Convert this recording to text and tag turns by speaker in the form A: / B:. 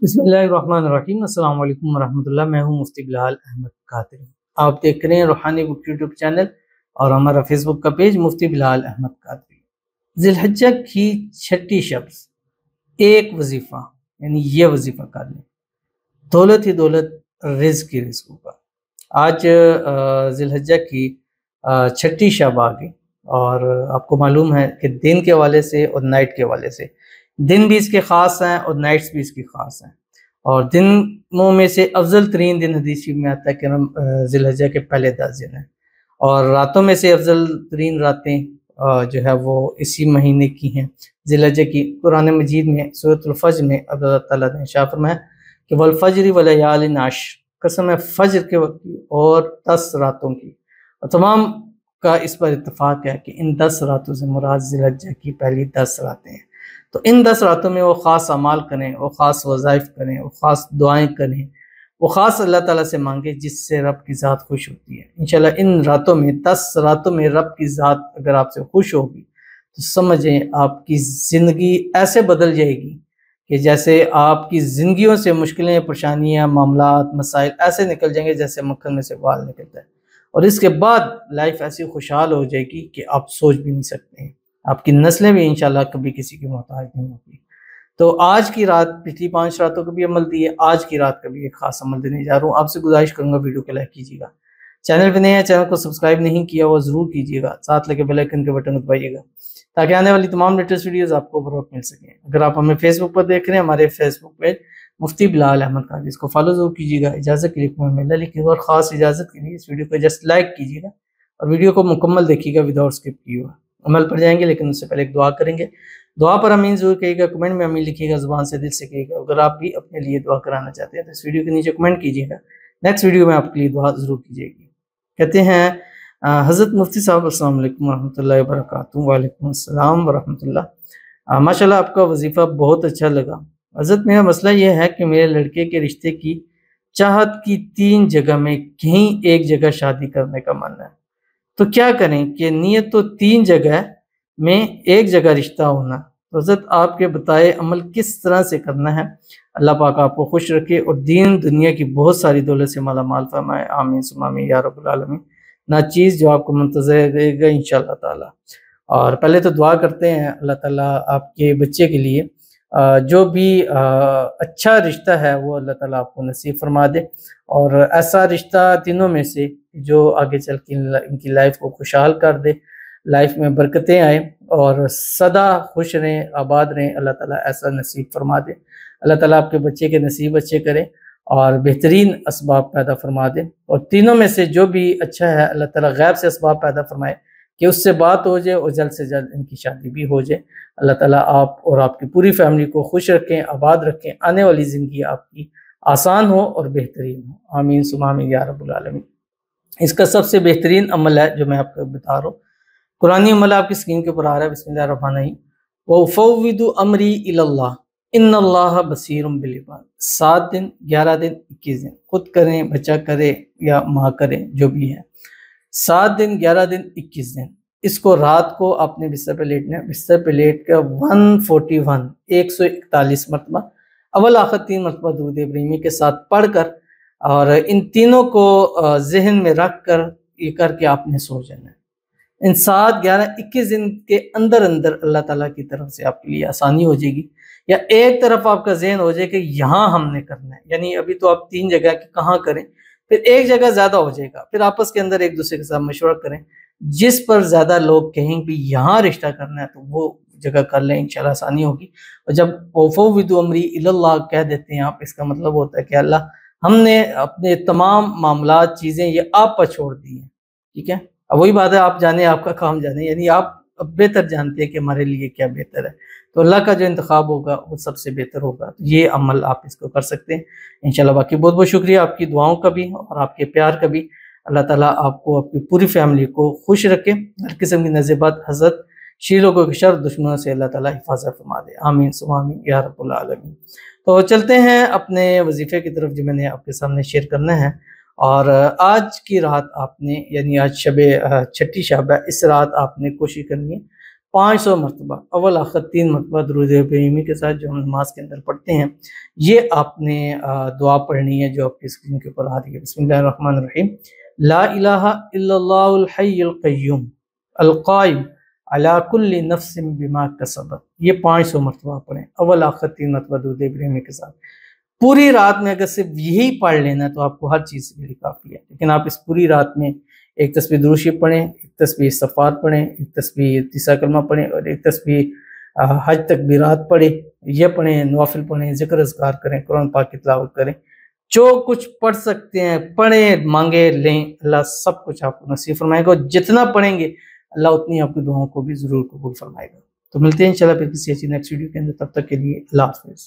A: بسم اللہ الرحمن الرحیم۔ السلام علیکم ورحمۃ اللہ۔ میں ہوں مفتی بلال احمد قادری۔ آپ دیکھ رہے ہیں روحانی بک یوٹیوب چینل اور ہمارا فیس بک کا پیج مفتی بلال احمد قادری۔ ذی الحجہ کی چھٹی شب ایک وظیفہ، یعنی یہ وظیفہ کر لیں، دولت ہی دولت، رزق ہی رزق ہوگا۔ آج ذی الحجہ کی چھٹی شب آ گئی، اور آپ کو معلوم ہے کہ دن کے حوالے سے اور نائٹ کے حوالے سے دن بھی اس کے خاص ہیں اور نائٹس بھی اس کی خاص ہیں۔ اور دنوں میں سے افضل ترین دن حدیث میں آتا ہے کہ ذی الحجہ کے پہلے 10 دن ہیں، اور راتوں میں سے افضل ترین راتیں جو ہے وہ اسی مہینے کی ہیں، ذی الحجہ کی۔ قرآن مجید میں سورۃ الفجر میں اللہ تعالیٰ نے ارشاد فرمایا کہ والفجر ولیال عشر، قسم ہے فجر کے وقت کی اور 10 راتوں کی۔ اور تمام کا اس پر اتفاق ہے کہ ان 10 راتوں سے مراد ذی الحجہ کی پہلی 10 راتیں ہیں۔ تو ان 10 راتوں میں وہ خاص اعمال کریں، وہ خاص وظائف کریں، وہ خاص دعائیں کریں، وہ خاص اللہ تعالیٰ سے مانگیں جس سے رب کی ذات خوش ہوتی ہے۔ انشاءاللہ ان راتوں میں 10 راتوں میں رب کی ذات اگر آپ سے خوش ہوگی تو سمجھیں آپ کی زندگی ایسے بدل جائے گی کہ جیسے آپ کی زندگیوں سے مشکلیں، پریشانیاں، معاملات، مسائل ایسے نکل جائیں گے جیسے مکھن میں سے بال نکلتا ہے، اور اس کے بعد لائف ایسی خوشحال ہو جائے گی کہ آپ سوچ بھی نہیں سکتے ہیں۔ آپ کی نسلیں بھی انشاءاللہ کبھی کسی کی محتاج نہیں ہوگی۔ تو آج کی رات پچھلی 5 راتوں کو بھی عمل دی ہے، آج کی رات کا بھی ایک خاص عمل دینے جا رہا ہوں۔ آپ سے گزارش کروں گا ویڈیو کو لائک کیجیے گا، چینل پہ نئے ہیں چینل کو سبسکرائب نہیں کیا وہ ضرور کیجیے گا، ساتھ لگے بیل آئیکن کے بٹن دبائیے گا تاکہ آنے والی تمام لیٹسٹ ویڈیوز آپ کو بروقت مل سکیں۔ اگر آپ ہمیں فیس بک پر دیکھ رہے ہیں، ہمارے فیس بک پیج مفتی بلال احمد قادری، اس کو فالو ضرور کیجیے گا۔ اجازت کے لیے میلہ لکھیے گا، اور خاص اجازت کے لیے اس ویڈیو کو جسٹ لائک کیجیے گا اور ویڈیو کو مکمل دیکھیے گا وداؤٹ اسکپ کیے ہوا۔ عمل پر جائیں گے لیکن اس سے پہلے ایک دعا کریں گے۔ دعا پر امین ضرور کہیے گا، کمنٹ میں امین لکھیے گا، زبان سے دل سے کہیے گا۔ اگر آپ بھی اپنے لیے دعا کرانا چاہتے ہیں تو اس ویڈیو کے نیچے کمنٹ کیجیے گا، نیکسٹ ویڈیو میں آپ کے لیے دعا ضرور کیجیے گی۔ کہتے ہیں حضرت مفتی صاحب السلام علیکم ورحمۃ اللہ وبرکاتہ۔ وعلیکم السلام ورحمۃ اللہ۔ ماشاءاللہ آپ کا وظیفہ بہت اچھا لگا حضرت۔ میرا مسئلہ یہ ہے کہ میرے لڑکے کے رشتے کی چاہت کی 3 جگہ میں کہیں ایک جگہ شادی کرنے کا من ہے، تو کیا کریں کہ نیت تو 3 جگہ میں ایک جگہ رشتہ ہونا، تو حضرت آپ کے بتائے عمل کس طرح سے کرنا ہے؟ اللہ پاک آپ کو خوش رکھے اور دین دنیا کی بہت ساری دولت سے مالا مال فرمائے، آمین ثم آمین یا رب العالمین۔ نہ چیز جو آپ کو منتظر رہے گا انشاءاللہ تعالی۔ اور پہلے تو دعا کرتے ہیں اللہ تعالیٰ آپ کے بچے کے لیے جو بھی اچھا رشتہ ہے وہ اللہ تعالیٰ آپ کو نصیب فرما دے، اور ایسا رشتہ تینوں میں سے جو آگے چل کے ان کی لائف کو خوشحال کر دے، لائف میں برکتیں آئیں اور سدا خوش رہیں، آباد رہیں، اللہ تعالیٰ ایسا نصیب فرما دے۔ اللہ تعالیٰ آپ کے بچے کے نصیب اچھے کرے اور بہترین اسباب پیدا فرما دے، اور تینوں میں سے جو بھی اچھا ہے اللہ تعالیٰ غیب سے اسباب پیدا فرمائے کہ اس سے بات ہو جائے اور جلد سے جلد ان کی شادی بھی ہو جائے۔ اللہ تعالیٰ آپ اور آپ کی پوری فیملی کو خوش رکھیں، آباد رکھیں، آنے والی زندگی آپ کی آسان ہو اور بہترین ہو، آمین ثم آمین یا رب العالمین۔ اس کا سب سے بہترین عمل ہے جو میں آپ کو بتا رہا ہوں، قرآنی عمل آپ کی اسکرین کے اوپر آ رہا ہے، بسم اللہ الرحمن الرحیم۔ وَأُفَوِّضُ أَمْرِي إِلَى اللَّهِ إِنَّ اللَّهَ بَصِيرٌ بِالْعِبَادِ۔ 7 دن، 11 دن، 21 دن، خود کریں، بچہ کرے یا ماں کریں، جو بھی ہے، 7 دن، 11 دن، 21 دن۔ اس کو رات کو آپ نے بستر پہ لیٹنا ہے، بستر پہ لیٹ کر 141 مرتبہ اول آخر 3 مرتبہ درود ابراہیمی کے ساتھ پڑھ کر، اور ان تینوں کو ذہن میں رکھ کر یہ کر کے آپ نے سو جانا ہے۔ ان 7، 11، 21 دن کے اندر اللہ تعالیٰ کی طرف سے آپ کے لیے آسانی ہو جائے گی، یا ایک طرف آپ کا ذہن ہو جائے کہ یہاں ہم نے کرنا ہے، یعنی ابھی تو آپ 3 جگہ کی کہاں کریں، پھر ایک جگہ زیادہ ہو جائے گا، پھر آپس کے اندر ایک دوسرے کے ساتھ مشورہ کریں، جس پر زیادہ لوگ کہیں کہ یہاں رشتہ کرنا ہے تو وہ جگہ کر لیں، انشاءاللہ آسانی ہوگی۔ اور جب وَفَوِّضُ أَمْرِي إِلَى اللَّهِ کہہ دیتے ہیں آپ، اس کا مطلب ہوتا ہے کہ اللہ ہم نے اپنے تمام معاملات، چیزیں یہ آپ پر چھوڑ دی ہیں، ٹھیک ہے؟ اب وہی بات ہے، آپ جانیں، آپ کا کام جانیں، یعنی آپ اب بہتر جانتے ہیں کہ ہمارے لیے کیا بہتر ہے، تو اللہ کا جو انتخاب ہوگا وہ سب سے بہتر ہوگا۔ تو یہ عمل آپ اس کو کر سکتے ہیں انشاءاللہ۔ باقی بہت بہت شکریہ آپ کی دعاؤں کا بھی اور آپ کے پیار کا بھی۔ اللہ تعالیٰ آپ کو، آپ کی پوری فیملی کو خوش رکھے، ہر قسم کی نذبات، حسد، شیلوں کے شر، دشمنوں سے اللہ تعالیٰ حفاظت فرما دے، آمین ثم آمین یا رب العالمین۔ تو چلتے ہیں اپنے وظیفے کی طرف جو میں نے آپ کے سامنے شیئر کرنا ہے۔ اور آج کی رات آپ نے، یعنی آج چھٹی شب ہے، اس رات آپ نے کوشش کرنی ہے 500 مرتبہ اول آخر 3 مرتبہ درود ابراہیمی کے ساتھ جو ہم نماز کے اندر پڑھتے ہیں، یہ آپ نے دعا پڑھنی ہے جو آپ کی اسکرین کے اوپر آ رہی ہے۔ بسم اللہ الرحمن الرحیم، لا الہ الا اللہ الحی القیوم القائم علی کل نفس بما کسبت، یہ 500 مرتبہ پڑھیں اول آخر 3 مرتبہ درود ابراہیمی کے ساتھ۔ پوری رات میں اگر صرف یہی پڑھ لینا تو آپ کو ہر چیز کے لیے کافی ہے، لیکن آپ اس پوری رات میں ایک تسبیح درود شریف پڑھیں، ایک تسبیح استغفار پڑھیں، ایک تسبیح تیسرا کلمہ پڑھیں، اور ایک تسبیح حج تکبیرات پڑھیں، یہ پڑھیں، نوافل پڑھیں، ذکر اذکار کریں، قرآن پاک کی تلاوت کریں، جو کچھ پڑھ سکتے ہیں پڑھیں، مانگے لیں، اللہ سب کچھ آپ کو نصیب فرمائے گا، اور جتنا پڑھیں گے اللہ اتنی آپ کی دعاؤں کو بھی ضرور قبول فرمائے گا۔ تو ملتے ہیں انشاءاللہ پھر کسی ایسی نیکسٹ ویڈیو کے اندر، تب تک کے لیے اللہ حافظ۔